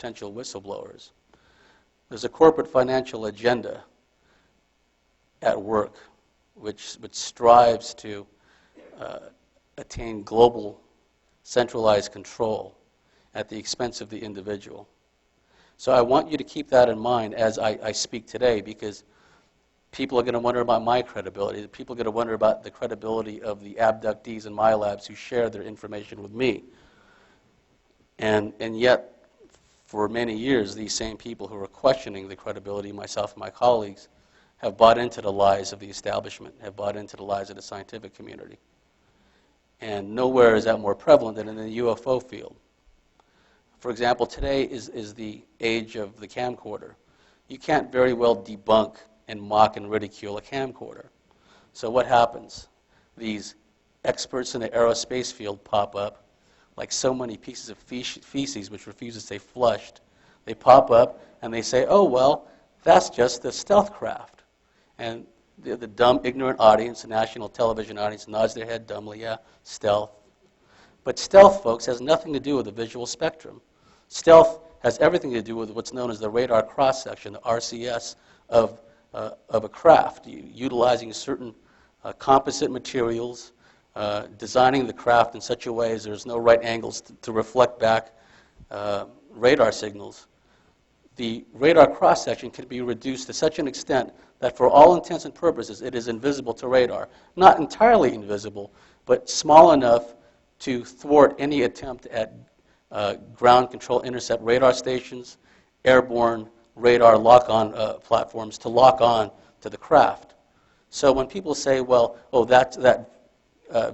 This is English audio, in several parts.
potential whistleblowers. There's a corporate financial agenda at work which strives to attain global centralized control at the expense of the individual. So I want you to keep that in mind as I speak today, because people are going to wonder about my credibility. People are going to wonder about the credibility of the abductees in MILABS who share their information with me. And yet, for many years, these same people who are questioning the credibility of myself and my colleagues have bought into the lies of the establishment, have bought into the lies of the scientific community. And nowhere is that more prevalent than in the UFO field. For example, today is the age of the camcorder. You can't very well debunk and mock and ridicule a camcorder. So what happens? These experts in the aerospace field pop up, like so many pieces of feces which refuse to stay flushed. They pop up and they say, oh, well, that's just the stealth craft. And the dumb, ignorant audience, the national television audience, nods their head dumbly, yeah, stealth. But stealth, folks, has nothing to do with the visual spectrum. Stealth has everything to do with what's known as the radar cross-section, the RCS, of a craft, utilizing certain composite materials, designing the craft in such a way as there's no right angles to reflect back radar signals. The radar cross-section can be reduced to such an extent that for all intents and purposes it is invisible to radar. Not entirely invisible, but small enough to thwart any attempt at ground control intercept radar stations, airborne radar lock-on platforms to lock on to the craft. So when people say, well, oh, that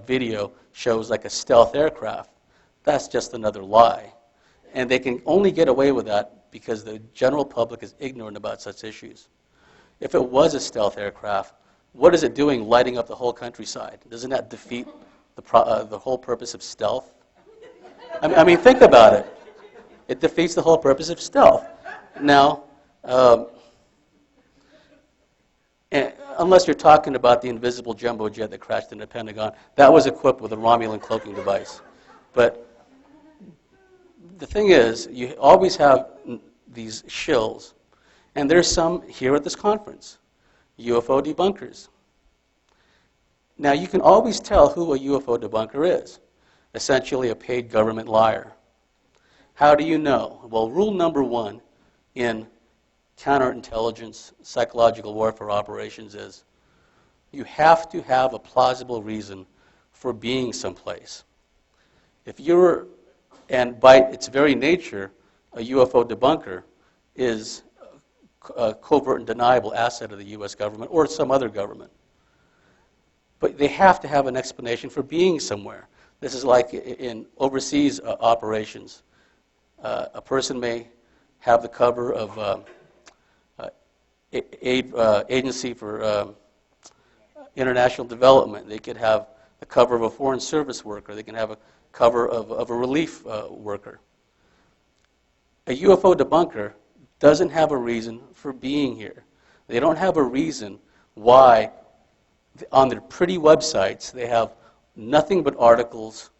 video shows like a stealth aircraft, that's just another lie. And they can only get away with that because the general public is ignorant about such issues. If it was a stealth aircraft, what is it doing lighting up the whole countryside? Doesn't that defeat the whole purpose of stealth? I mean, think about it. It defeats the whole purpose of stealth. Now, unless you're talking about the invisible jumbo jet that crashed in the Pentagon, that was equipped with a Romulan cloaking device. But the thing is, you always have these shills, and there's some here at this conference, UFO debunkers. Now, you can always tell who a UFO debunker is. Essentially a paid government liar. How do you know? Well, rule number one in counterintelligence, psychological warfare operations is you have to have a plausible reason for being someplace. If you're, and by its very nature, a UFO debunker is a covert and deniable asset of the U.S. government or some other government. But they have to have an explanation for being somewhere. This is like in overseas operations. A person may have the cover of Agency for International Development. They could have the cover of a foreign service worker. They can have a cover of a relief worker. A UFO debunker doesn't have a reason for being here. They don't have a reason why on their pretty websites they have nothing but articles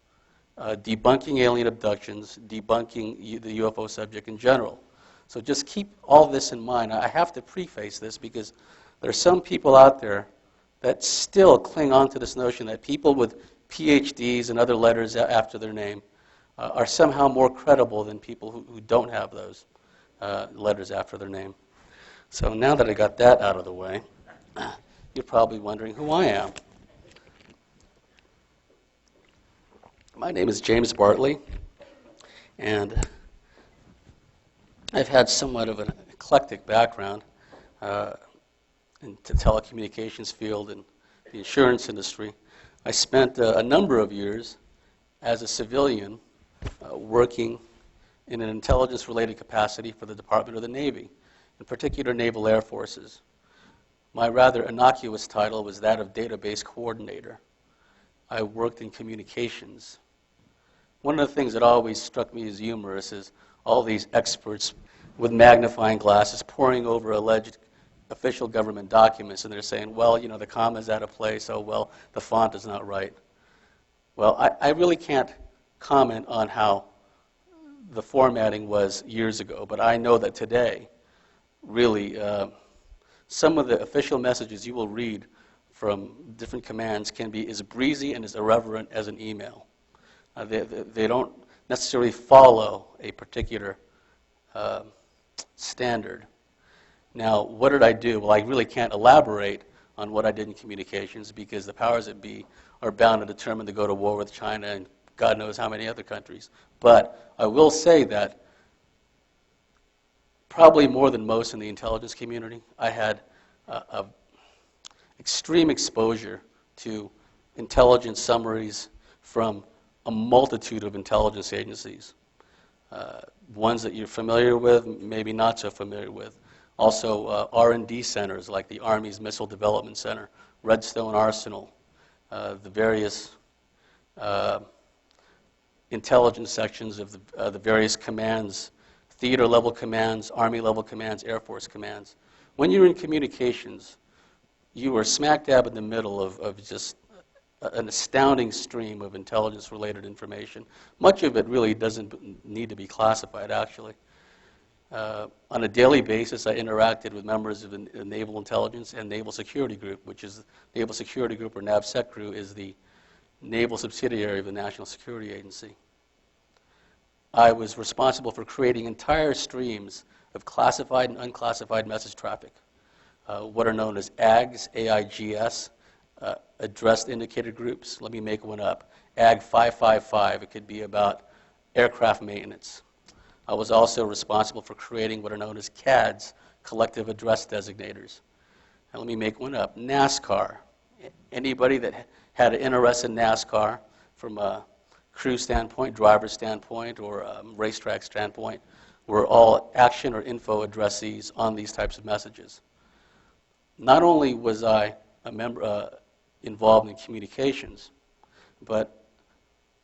debunking alien abductions, debunking the UFO subject in general. So just keep all this in mind. I have to preface this because there are some people out there that still cling on to this notion that people with PhDs and other letters after their name are somehow more credible than people who don't have those letters after their name. So now that I got that out of the way, you're probably wondering who I am. My name is James Bartley, and I've had somewhat of an eclectic background in the telecommunications field and the insurance industry. I spent a number of years as a civilian working in an intelligence-related capacity for the Department of the Navy, in particular Naval Air Forces. My rather innocuous title was that of database coordinator. I worked in communications. One of the things that always struck me as humorous is all these experts with magnifying glasses poring over alleged official government documents, and they're saying, well, you know, the comma's out of place, oh, well, the font is not right. Well, I really can't comment on how the formatting was years ago, but I know that today, really, some of the official messages you will read from different commands can be as breezy and as irreverent as an email. They don't necessarily follow a particular standard. Now, what did I do? Well, I really can't elaborate on what I did in communications because the powers that be are bound and determined to go to war with China and God knows how many other countries. But I will say that probably more than most in the intelligence community, I had a extreme exposure to intelligence summaries from a multitude of intelligence agencies. Ones that you're familiar with, maybe not so familiar with. Also R&D centers like the Army's Missile Development Center, Redstone Arsenal, the various intelligence sections of the various commands, theater-level commands, Army-level commands, Air Force commands. When you're in communications, you are smack dab in the middle of just an astounding stream of intelligence-related information. Much of it really doesn't need to be classified, actually. On a daily basis, I interacted with members of the Naval Intelligence and Naval Security Group, which is Naval Security Group, or NAVSEC crew, is the naval subsidiary of the National Security Agency. I was responsible for creating entire streams of classified and unclassified message traffic, what are known as AGS, AIGS, addressed indicator groups. Let me make one up. AG 555, it could be about aircraft maintenance. I was also responsible for creating what are known as CADs, collective address designators. Now let me make one up. NASCAR. Anybody that had an interest in NASCAR from a crew standpoint, driver standpoint, or racetrack standpoint, were all action or info addressees on these types of messages. Not only was I a member involved in communications, but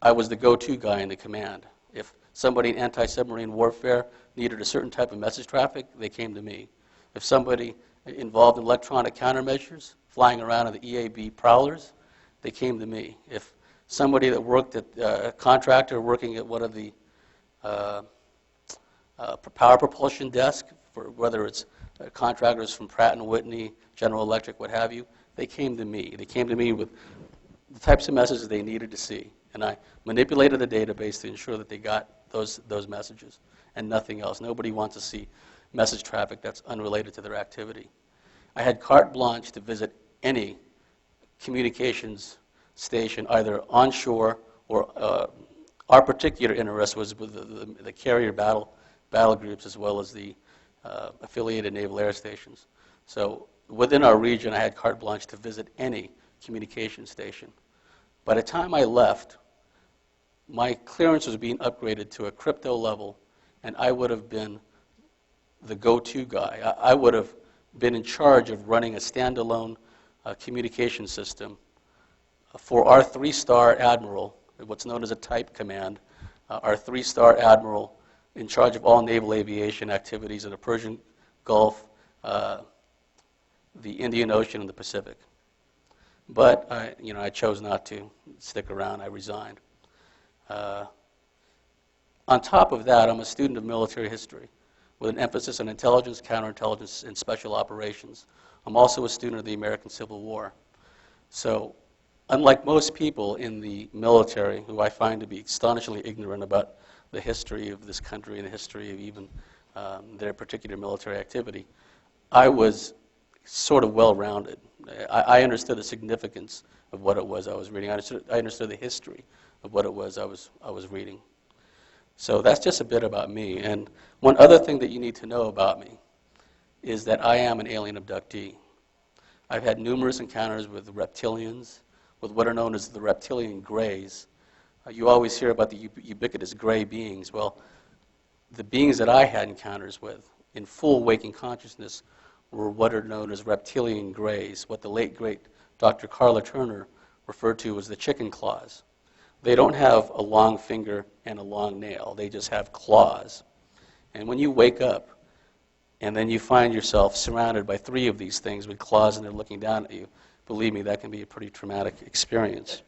I was the go-to guy in the command. If somebody in anti-submarine warfare needed a certain type of message traffic, they came to me. If somebody involved in electronic countermeasures, flying around in the EAB prowlers, they came to me. If somebody that worked at a contractor working at one of the power propulsion desk, for whether it's contractors from Pratt & Whitney, General Electric, what have you, they came to me. They came to me with the types of messages they needed to see. And I manipulated the database to ensure that they got those messages and nothing else. Nobody wants to see message traffic that's unrelated to their activity. I had carte blanche to visit any communications station, either onshore or our particular interest was with the carrier battle groups as well as the affiliated naval air stations. So within our region, I had carte blanche to visit any communication station. By the time I left, my clearance was being upgraded to a crypto level, and I would have been the go-to guy. I would have been in charge of running a standalone communication system for our 3-star admiral, what's known as a type command, our 3-star admiral in charge of all naval aviation activities in the Persian Gulf, the Indian Ocean, and the Pacific. But I chose not to stick around. I resigned. On top of that, I'm a student of military history with an emphasis on intelligence, counterintelligence, and special operations. I'm also a student of the American Civil War. So unlike most people in the military, who I find to be astonishingly ignorant about the history of this country and the history of even their particular military activity, I was sort of well-rounded. I understood the significance of what it was I was reading. I understood the history of what it was I was reading. So that's just a bit about me. And one other thing that you need to know about me is that I am an alien abductee. I've had numerous encounters with reptilians, with what are known as the reptilian grays. You always hear about the ubiquitous gray beings. Well, the beings that I had encounters with in full waking consciousness were what are known as reptilian grays, what the late, great Dr. Karla Turner referred to as the chicken claws. They don't have a long finger and a long nail. They just have claws. And when you wake up and then you find yourself surrounded by 3 of these things with claws and they're looking down at you, believe me, that can be a pretty traumatic experience.